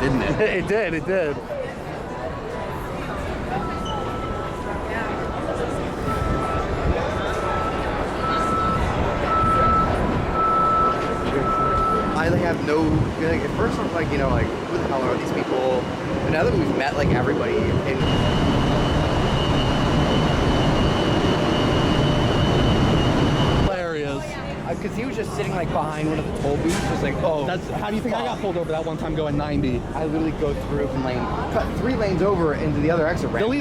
didn't it? It did, it did. I like have no, like at first I was like, you know, like who the hell are these people? But now that we've met like everybody and Hilarious. because he was just sitting like behind one of the toll booths, just like, oh. That's how do you think I got pulled over that one time going 90? I literally go through from lane, cut 3 lanes over into the other exit ramp. They'll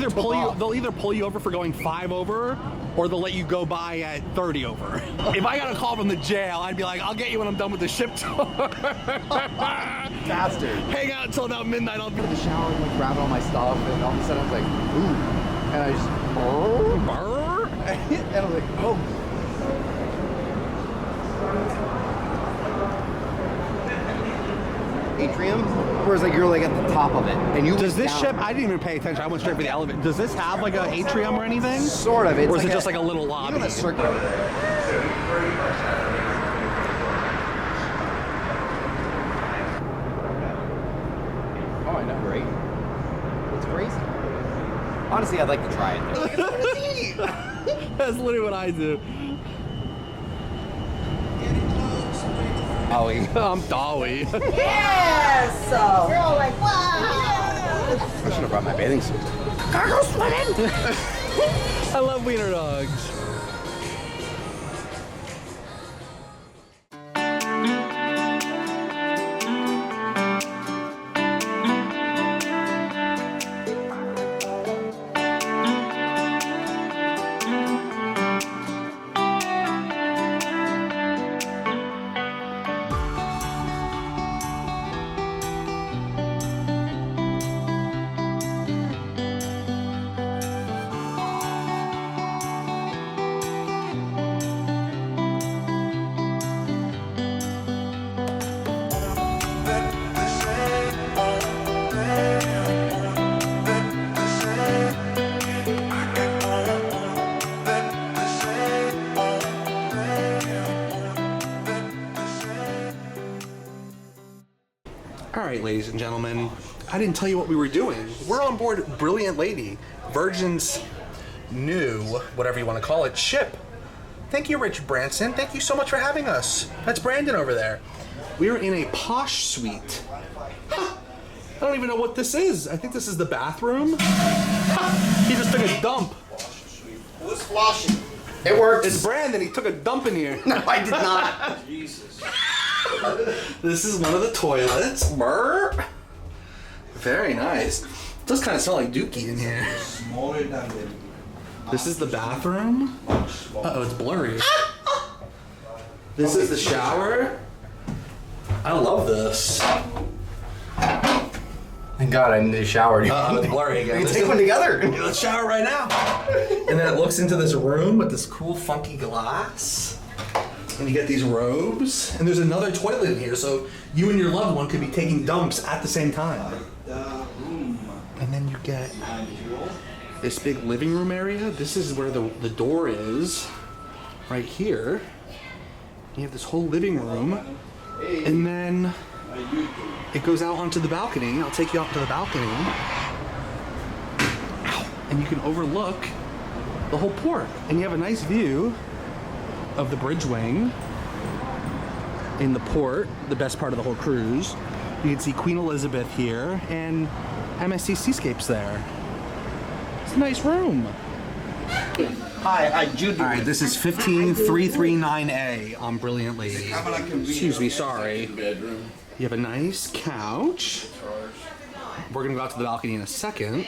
either pull you over for going 5 over, or they'll let you go by at 30 over. If I got a call from the jail, I'd be like, I'll get you when I'm done with the ship tour. Bastard. Hang out until about midnight. I'll be In the shower and like grabbing all my stuff, and all of a sudden I was like, ooh, and I just, and I was like, oh. Atrium, whereas like you're like at the top of it, and you. Does this down. ship? I didn't even pay attention. I went straight for the elevator. Does this have like an atrium or anything? Sort of. It's Or is like it just like a little lobby? Even a circle. Oh, I know, right? It's crazy. Honestly, I'd like to try it. That's literally what I do. Ollie. I'm Dolly. Yes! We're all like, wow! I should have brought my bathing suit. Cargo swimming! I love wiener dogs. All right, ladies and gentlemen, I didn't tell you what we were doing. We're on board Brilliant Lady, Virgin's new, whatever you want to call it, ship. Thank you, Rich Branson. Thank you so much for having us. That's Brandon over there. We are in a Posh suite. Huh. I don't even know what this is. I think this is the bathroom. He just took a dump. Who's flossing? It worked. It's Brandon. He took a dump in here. No, I did not. Jesus. This is one of the toilets. Brr. Very nice. It does kind of smell like dookie in here. Smaller than the This is the bathroom. Uh-oh, it's blurry. This is the shower. I love this. Thank God I need a shower. Uh-oh, it's blurry again. We can take one together. Let's shower right now. And then it looks into this room with this cool funky glass. And you get these robes. And there's another toilet in here, so you and your loved one could be taking dumps at the same time. room. And then you get this big living room area. This is where the door is, right here. You have this whole living room. And then it goes out onto the balcony. I'll take you out to the balcony. And you can overlook the whole port. And you have a nice view of the bridge wing in the port, the best part of the whole cruise. You can see Queen Elizabeth here and MSC Seascape's there. It's a nice room. Hi, Jude. All right, this is 15339A on Brilliant Lady. Excuse me, sorry. Bedroom. You have a nice couch. We're gonna go out to the balcony in a second.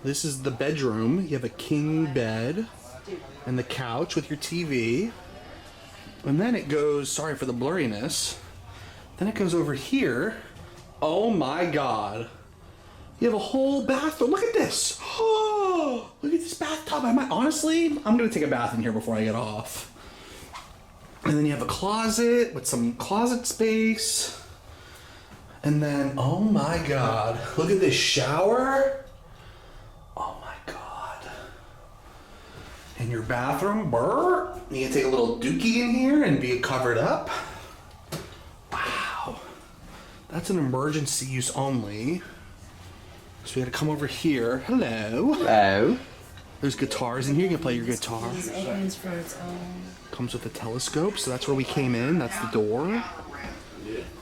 This is the bedroom. You have a king bed and the couch with your TV. And then it goes, sorry for the blurriness, then it goes over here. Oh my God. You have a whole bathroom. Look at this. Oh, look at this bathtub. Honestly, I'm gonna take a bath in here before I get off. And then you have a closet with some closet space. And then, oh my God, look at this shower. Oh my God. And your bathroom, brr. You can take a little dookie in here and be covered up. Wow. That's an emergency use only. So we had to come over here. Hello. Hello. There's guitars in here. You can play your guitar. This opens for its own. Comes with a telescope, so that's where we came in. That's the door.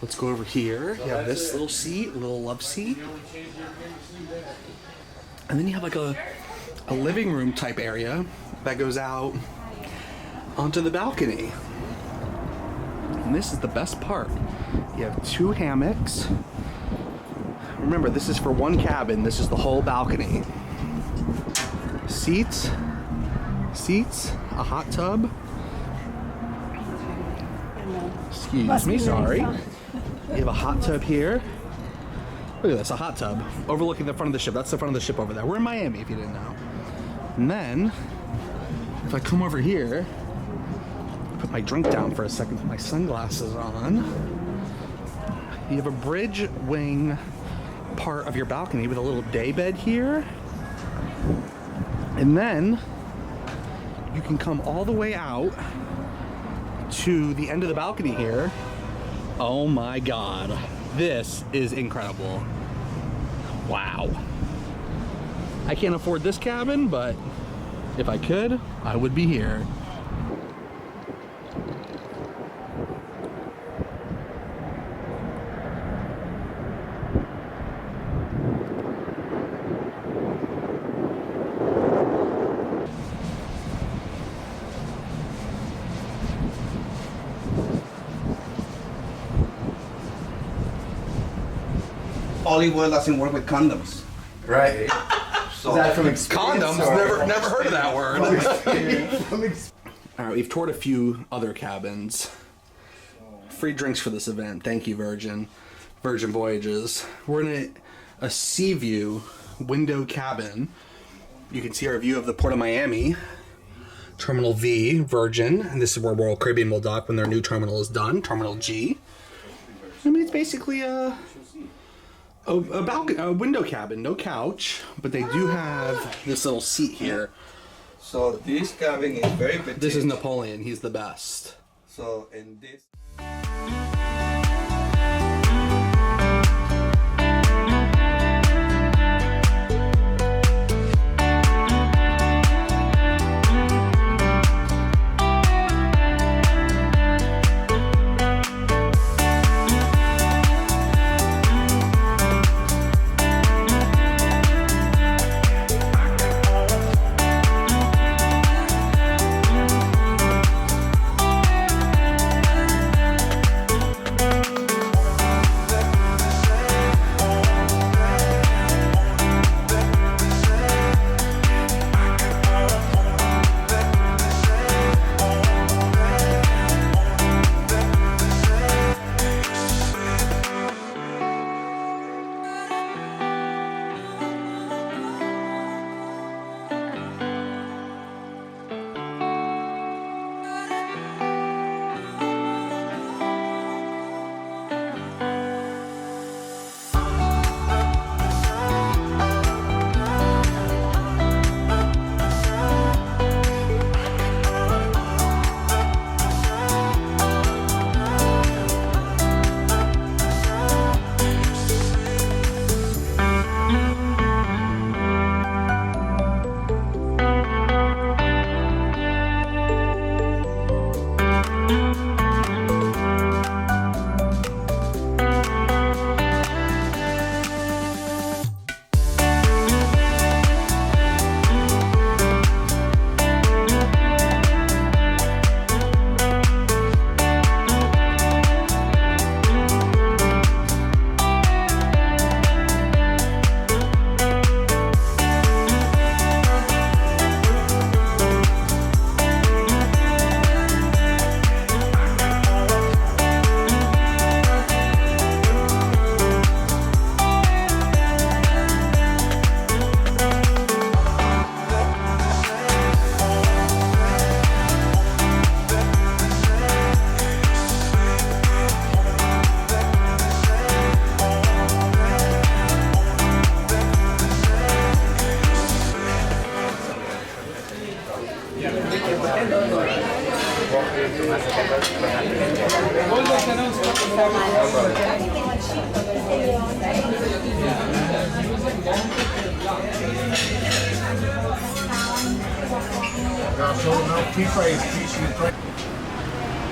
Let's go over here. You have this little seat, a little love seat. And then you have like a living room type area that goes out onto the balcony. And this is the best part. You have 2 hammocks. Remember, this is for one cabin. This is the whole balcony. Seats, a hot tub. Excuse me, sorry. You have a hot tub here. Look at this, a hot tub overlooking the front of the ship. That's the front of the ship over there. We're in Miami, if you didn't know. And then, if I come over here, put my drink down for a second, put my sunglasses on. You have a bridge wing part of your balcony with a little day bed here. And then you can come all the way out to the end of the balcony here. Oh my God, this is incredible. Wow. I can't afford this cabin, but if I could, I would be here. Olive oil doesn't work with condoms. Right. So Is that from experience? Condoms? or- Never heard of that word. From ex- All right, we've toured a few other cabins. Free drinks for this event. Thank you, Virgin Voyages. We're in a sea view window cabin. You can see our view of the Port of Miami. Terminal V, Virgin. And this is where Royal Caribbean will dock when their new terminal is done. Terminal G. I mean, it's basically a balcony, a window cabin, no couch, but they do have this little seat here. So this cabin is very petite. This is Napoleon. He's the best. So in this.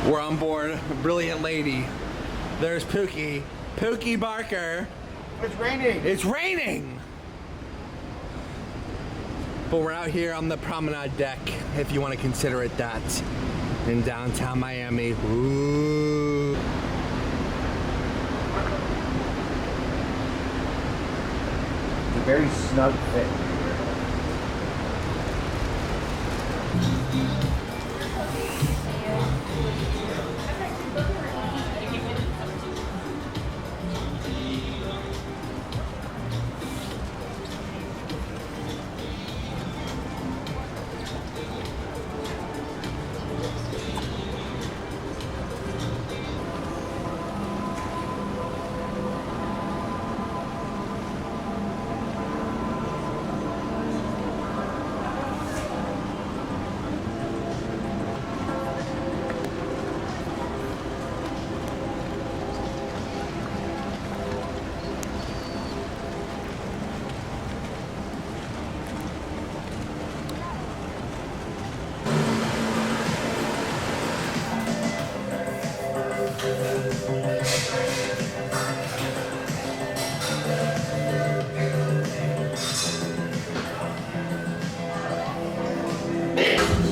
We're on board Brilliant Lady. There's Pookie. Pookie Barker. It's raining. It's raining! But we're out here on the promenade deck, if you want to consider it that, in downtown Miami. Ooh. It's a very snug fit.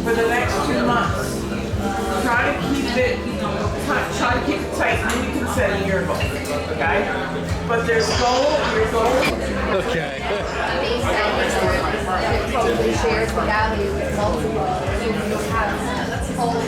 For the next 2 months, try to keep it, try to keep it tight, and then you can set a yearbook, okay? But there's your goal. Okay. Probably shares the value with multiple. You have whole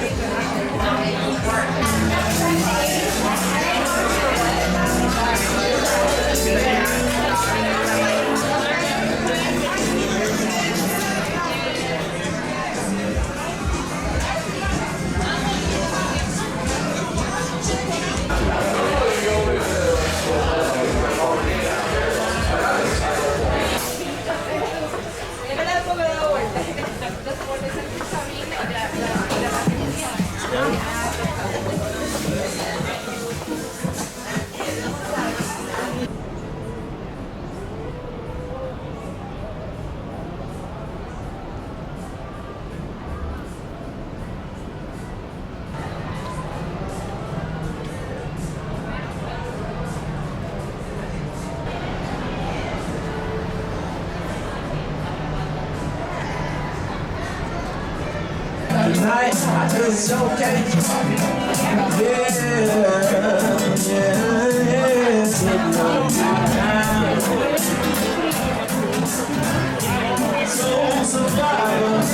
Tonight, it's okay. Soul survivors.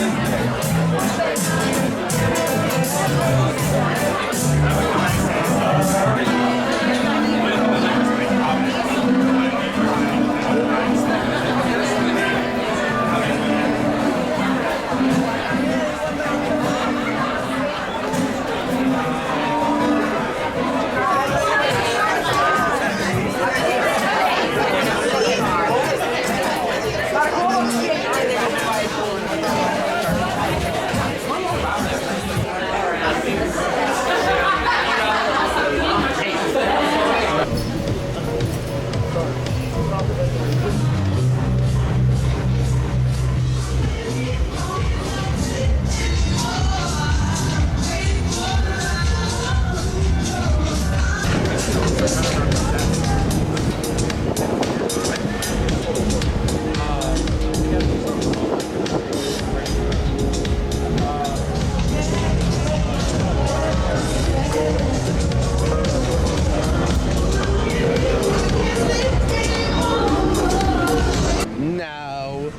No.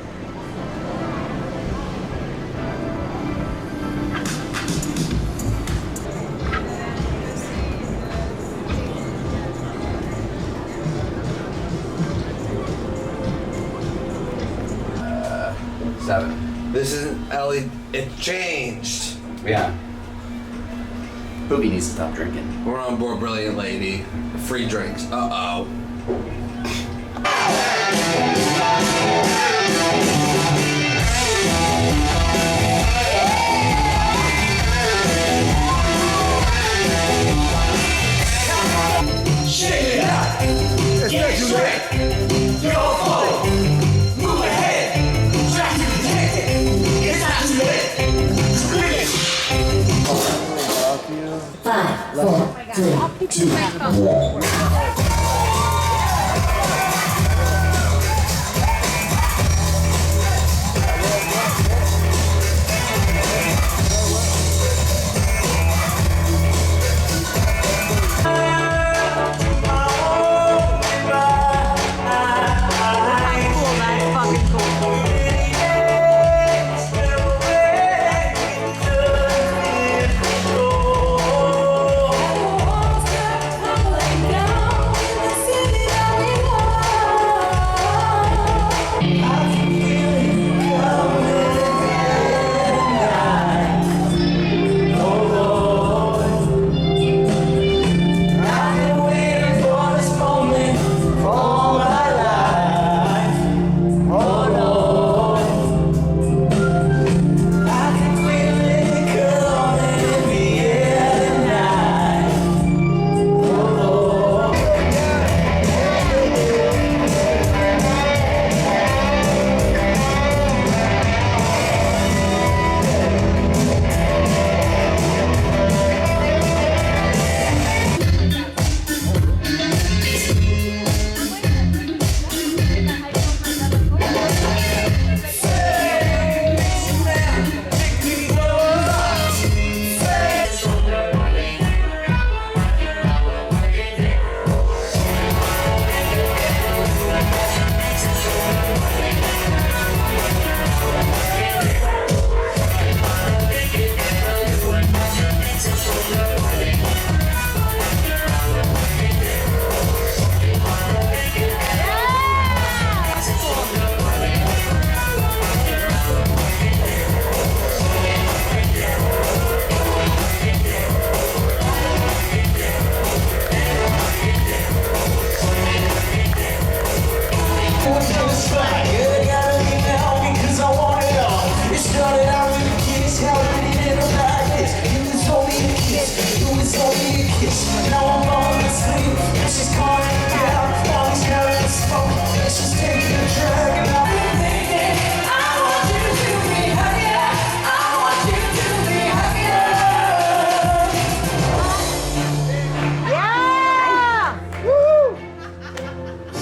Seven. This isn't Ellie. It changed. Yeah. Boogie needs to stop drinking. We're on board Brilliant Lady. Free drinks. Uh-oh. Shake it out. Get straight. Go forward. Move ahead. Try to protect it. It's not too late. 2, 1.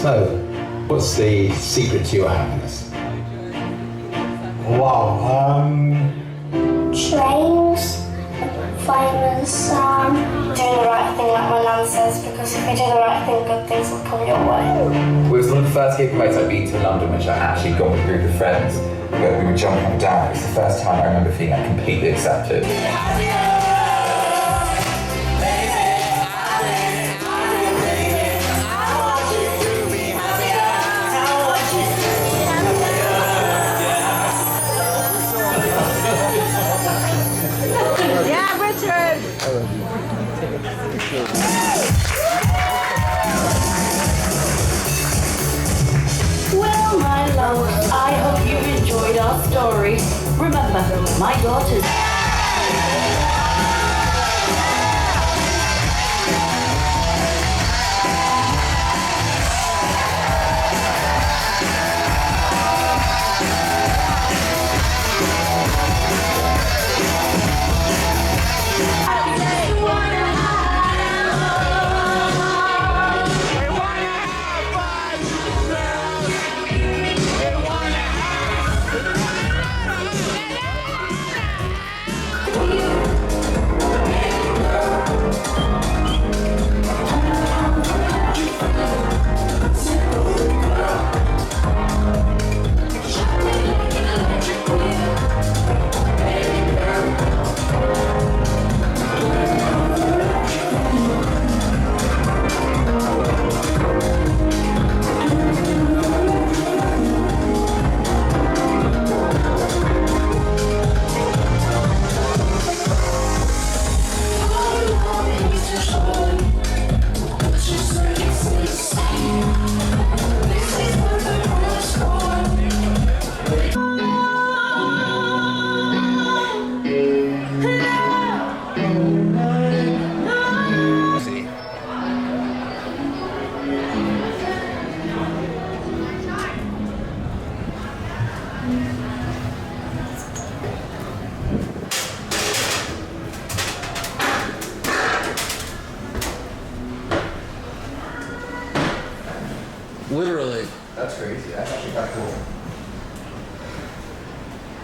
So, what's the secret to your happiness? Wow, trains, finding the sun, doing the right thing like my nan says, because if you do the right thing, good things will come your way. It was one of the first gay nights I've been to London, which I actually gone with a group of friends, but we were jumping up and down. It's the first time I remember feeling like completely accepted. Well, my love, I hope you enjoyed our story. Remember, my daughter's...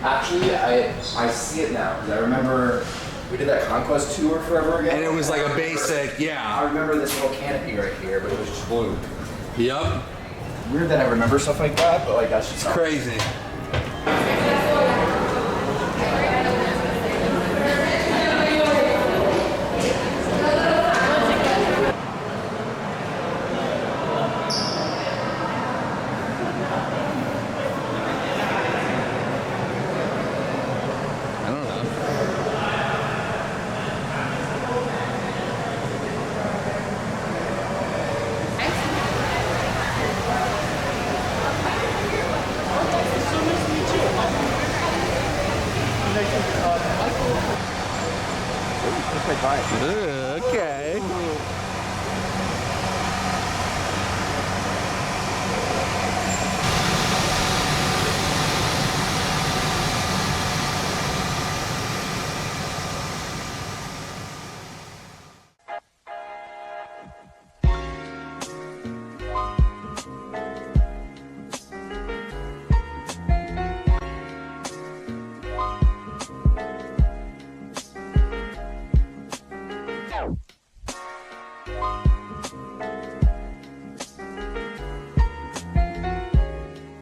Actually, I see it now because I remember we did that Conquest tour forever ago. And it was like a basic, I yeah. remember this little canopy right here, but it was just blue. Yep. Weird that I remember stuff like that, but like that's just Crazy. I don't know. Okay.